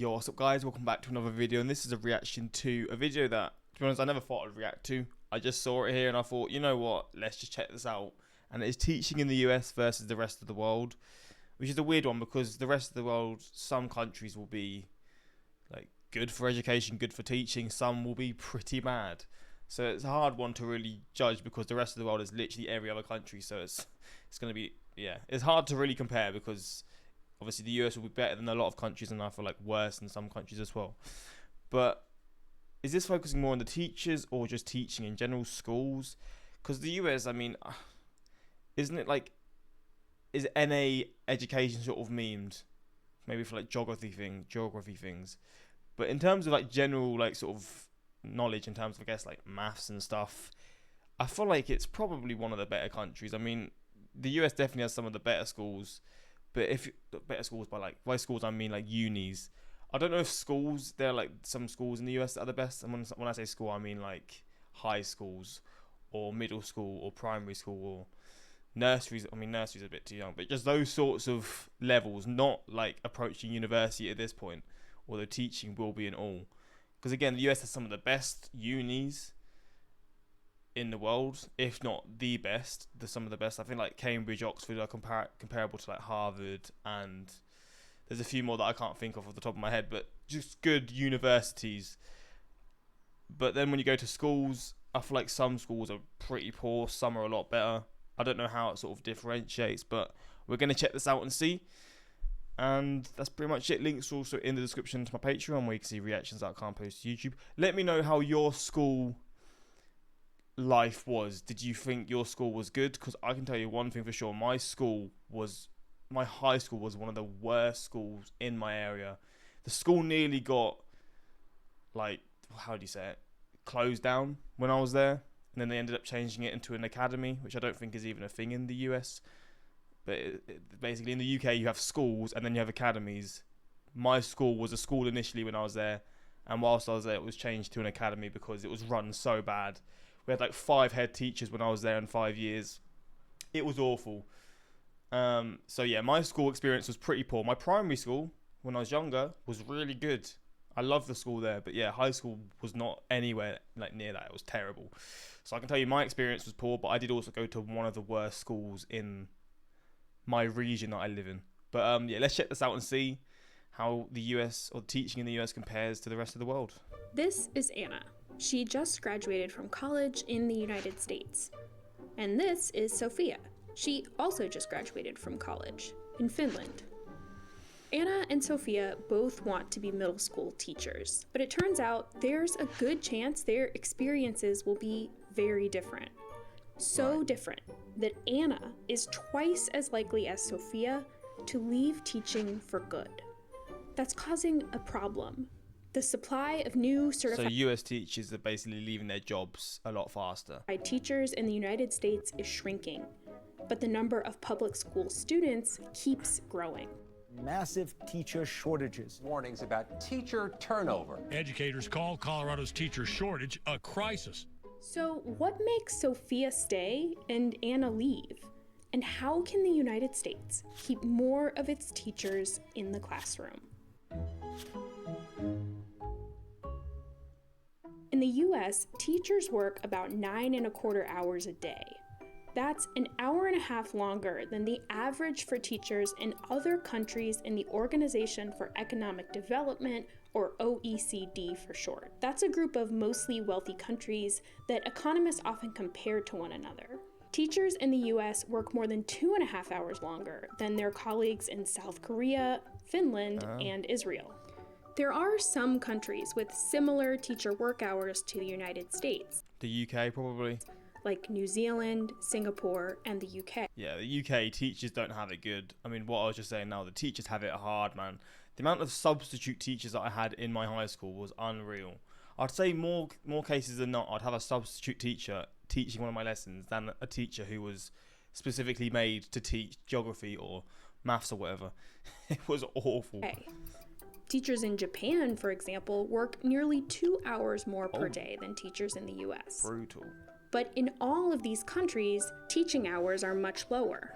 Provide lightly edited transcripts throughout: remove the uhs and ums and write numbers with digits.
Yo, what's up guys, welcome back to another video, and this is a reaction to a video that, to be honest, I never thought I'd react to. I just saw it here and I thought, you know what, let's just check this out. And it is teaching in the US versus the rest of the world, which is a weird one because the rest of the world, some countries will be like good for education, good for teaching, some will be pretty bad. So it's a hard one to really judge because the rest of the world is literally every other country, so it's going to be, yeah, it's hard to really compare because obviously the US will be better than a lot of countries and I feel like worse than some countries as well. But is this focusing more on the teachers or just teaching in general, schools? Because the US, I mean, isn't it like, is NA education sort of memed? Maybe for like geography things. But in terms of like general like sort of knowledge in terms of, I guess, like maths and stuff, I feel like it's probably one of the better countries. I mean, the US definitely has some of the better schools. But if better schools by schools I mean like unis. I don't know if schools, there are like some schools in the US that are the best. And when I say school, I mean like high schools or middle school or primary school or nurseries. I mean nurseries are a bit too young, but just those sorts of levels, not like approaching university at this point. Although teaching will be in all, because again the US has some of the best unis in the world, if not the best. Some of the best. I think like Cambridge, Oxford are comparable to like Harvard, and there's a few more that I can't think of off the top of my head, but just good universities. But then when you go to schools, I feel like some schools are pretty poor, some are a lot better. I don't know how it sort of differentiates, but we're going to check this out and see. And that's pretty much it. Links also in the description to my Patreon where you can see reactions that I can't post to YouTube. Let me know how your school life was. Did you think your school was good? Because I can tell you one thing for sure, my high school was one of the worst schools in my area. The school nearly got, like, how do you say it, closed down when I was there, and then they ended up changing it into an academy, which I don't think is even a thing in the US. But basically in the UK you have schools and then you have academies. My school was a school initially when I was there, and whilst I was there it was changed to an academy because it was run so bad. We had like 5 head teachers when I was there in 5 years. It was awful. So yeah, my school experience was pretty poor. My primary school, when I was younger, was really good. I loved the school there. But yeah, high school was not anywhere like near that. It was terrible. So I can tell you my experience was poor, but I did also go to one of the worst schools in my region that I live in. But yeah, let's check this out and see how the US, or teaching in the US, compares to the rest of the world. This is Anna. She just graduated from college in the United States. And this is Sophia. She also just graduated from college in Finland. Anna and Sophia both want to be middle school teachers, but it turns out there's a good chance their experiences will be very different. So different that Anna is twice as likely as Sophia to leave teaching for good. That's causing a problem. The supply of new certified US teachers are basically leaving their jobs a lot faster. teachers in the United States is shrinking, but the number of public school students keeps growing. Massive teacher shortages. Warnings about teacher turnover. Educators call Colorado's teacher shortage a crisis. So what makes Sophia stay and Anna leave? And how can the United States keep more of its teachers in the classroom? In the US, teachers work about 9.25 hours a day. That's an hour and a half longer than the average for teachers in other countries in the Organization for Economic Development, or OECD for short. That's a group of mostly wealthy countries that economists often compare to one another. Teachers in the US work more than 2.5 hours longer than their colleagues in South Korea, Finland, and Israel. There are some countries with similar teacher work hours to the United States. The UK probably. Like New Zealand, Singapore, and the UK. Yeah, the UK teachers don't have it good. I mean, what I was just saying now, the teachers have it hard, man. The amount of substitute teachers that I had in my high school was unreal. I'd say more cases than not, I'd have a substitute teacher teaching one of my lessons than a teacher who was specifically made to teach geography or maths or whatever. It was awful. Okay. Teachers in Japan, for example, work nearly 2 hours more per day than teachers in the US. Brutal. But in all of these countries, teaching hours are much lower.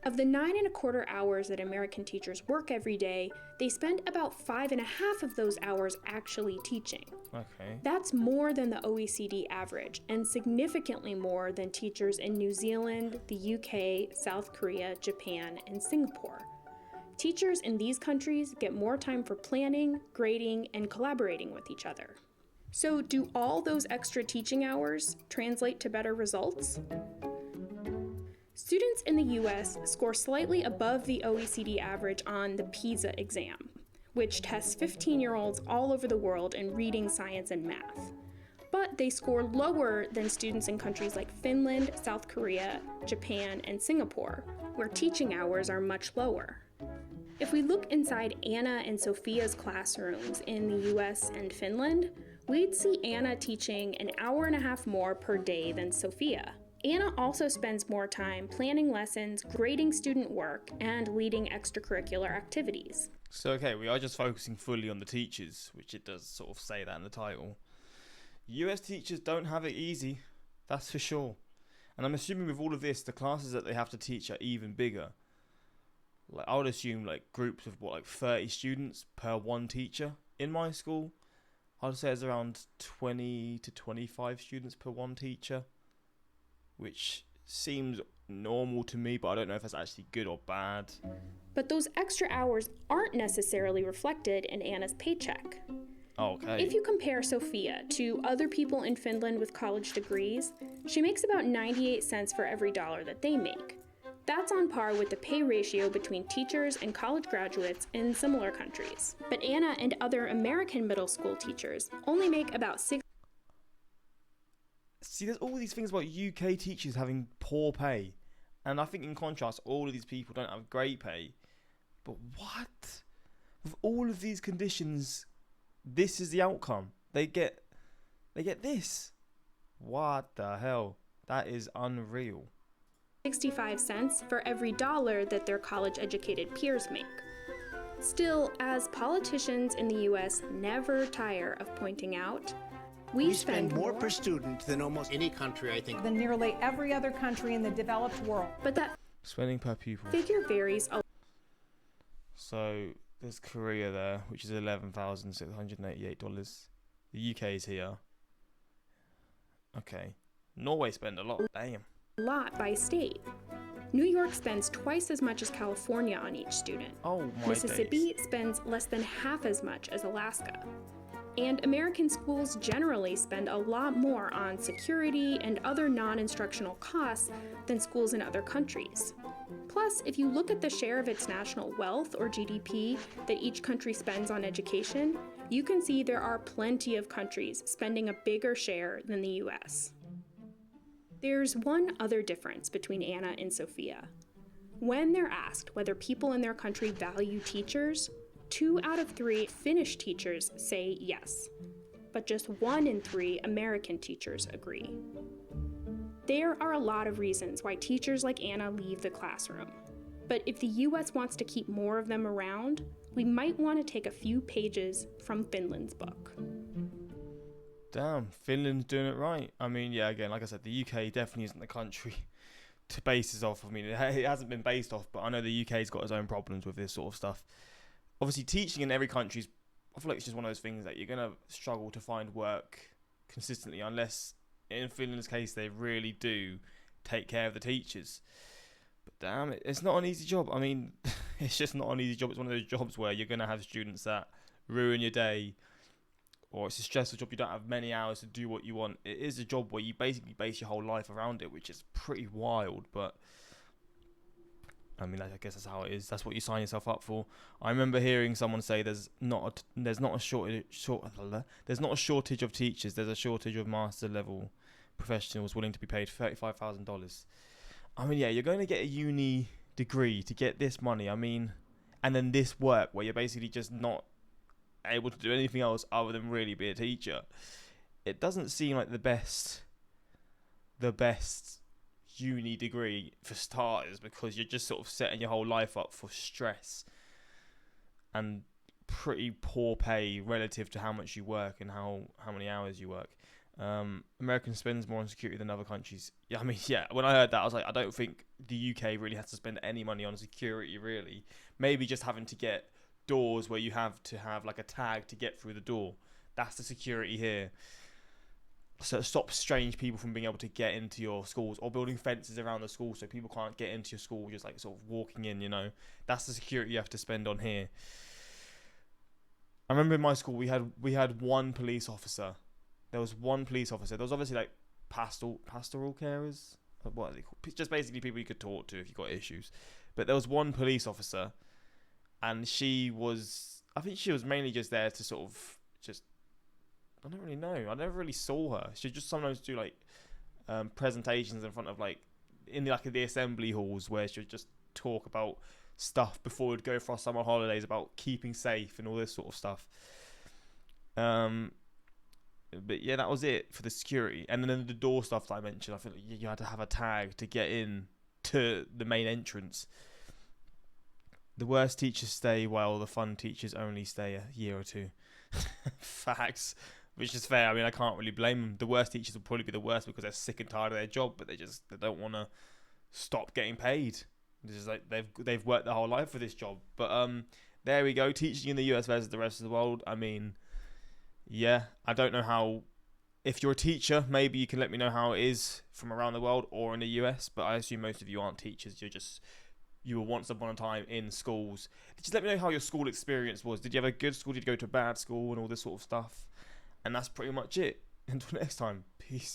Of the 9.25 hours that American teachers work every day, they spend about 5.5 of those hours actually teaching. Okay. That's more than the OECD average, and significantly more than teachers in New Zealand, the UK, South Korea, Japan, and Singapore. Teachers in these countries get more time for planning, grading, and collaborating with each other. So, do all those extra teaching hours translate to better results? Students in the US score slightly above the OECD average on the PISA exam, which tests 15-year-olds all over the world in reading, science, and math. But they score lower than students in countries like Finland, South Korea, Japan, and Singapore, where teaching hours are much lower. If we look inside Anna and Sophia's classrooms in the US and Finland, we'd see Anna teaching an hour and a half more per day than Sophia. Anna also spends more time planning lessons, grading student work, and leading extracurricular activities. So, okay, we are just focusing fully on the teachers, which it does sort of say that in the title. US teachers don't have it easy, that's for sure. And I'm assuming with all of this, the classes that they have to teach are even bigger. Like, I would assume like groups of 30 students per one teacher. In my school, I'd say it's around 20 to 25 students per one teacher, which seems normal to me, but I don't know if that's actually good or bad. But those extra hours aren't necessarily reflected in Anna's paycheck. Okay. If you compare Sophia to other people in Finland with college degrees, she makes about 98 cents for every dollar that they make. That's on par with the pay ratio between teachers and college graduates in similar countries. But Anna and other American middle school teachers only make about See, there's all these things about UK teachers having poor pay. And I think in contrast, all of these people don't have great pay. But what? With all of these conditions, this is the outcome. They get this. What the hell? That is unreal. 65 cents for every dollar that their college-educated peers make. Still, as politicians in the US never tire of pointing out, we spend more per student than almost any country, I think. Than nearly every other country in the developed world. But that Spending per pupil. figure varies a lot. So there's Korea there, which is $11,688. The UK is here. Okay. Norway spend a lot. Damn. By state. New York spends twice as much as California on each student. Oh my Mississippi days. spends less than half as much as Alaska. And American schools generally spend a lot more on security and other non-instructional costs than schools in other countries. Plus, if you look at the share of its national wealth, or GDP, that each country spends on education, you can see there are plenty of countries spending a bigger share than the US. There's one other difference between Anna and Sophia. When they're asked whether people in their country value teachers, 2 out of 3 Finnish teachers say yes, but just 1 in 3 American teachers agree. There are a lot of reasons why teachers like Anna leave the classroom, but if the US wants to keep more of them around, we might want to take a few pages from Finland's book. Damn, Finland's doing it right. I mean, yeah, again, like I said, the UK definitely isn't the country to base this off. I mean, it hasn't been based off, but I know the UK's got its own problems with this sort of stuff. Obviously, teaching in every country, I feel like it's just one of those things that you're going to struggle to find work consistently unless, in Finland's case, they really do take care of the teachers. But damn, it's not an easy job. I mean, it's just not an easy job. It's one of those jobs where you're going to have students that ruin your day, or it's a stressful job. You don't have many hours to do what you want. It is a job where you basically base your whole life around it, which is pretty wild, but I mean, I guess that's how it is. That's what you sign yourself up for. I remember hearing someone say there's not a shortage of teachers. There's a shortage of master level professionals willing to be paid $35,000. I mean, yeah, you're going to get a uni degree to get this money. I mean, and then this work where you're basically just not able to do anything else other than really be a teacher. It doesn't seem like the best uni degree for starters, because you're just sort of setting your whole life up for stress and pretty poor pay relative to how much you work and how many hours you work. American spends more on security than other countries. Yeah, I mean, yeah. When I heard that, I was like, I don't think the UK really has to spend any money on security. Really, maybe just having to get doors where you have to have like a tag to get through the door. That's the security here. So it stops strange people from being able to get into your schools, or building fences around the school so people can't get into your school just like sort of walking in, you know. That's the security you have to spend on here. I remember in my school we had one police officer. There was one police officer. There was obviously like pastoral carers. What are they called? Just basically people you could talk to if you got issues. But there was one police officer, and I think she was mainly just there to sort of just, I don't really know. I never really saw her. She just sometimes do like presentations in front of like in the assembly halls where she would just talk about stuff before we'd go for our summer holidays about keeping safe and all this sort of stuff. But yeah, that was it for the security. And then the door stuff that I mentioned, I feel like you had to have a tag to get in to the main entrance. The worst teachers stay while the fun teachers only stay a year or two. Facts. Which is fair. I mean, I can't really blame them. The worst teachers will probably be the worst because they're sick and tired of their job, but they don't want to stop getting paid. It's just like they've worked their whole life for this job. But there we go. Teaching in the US versus the rest of the world. I mean, yeah, I don't know how. If you're a teacher, maybe you can let me know how it is from around the world or in the US. But I assume most of you aren't teachers. You were once upon a time in schools. Just let me know how your school experience was. Did you have a good school? Did you go to a bad school and all this sort of stuff? And that's pretty much it. Until next time, peace.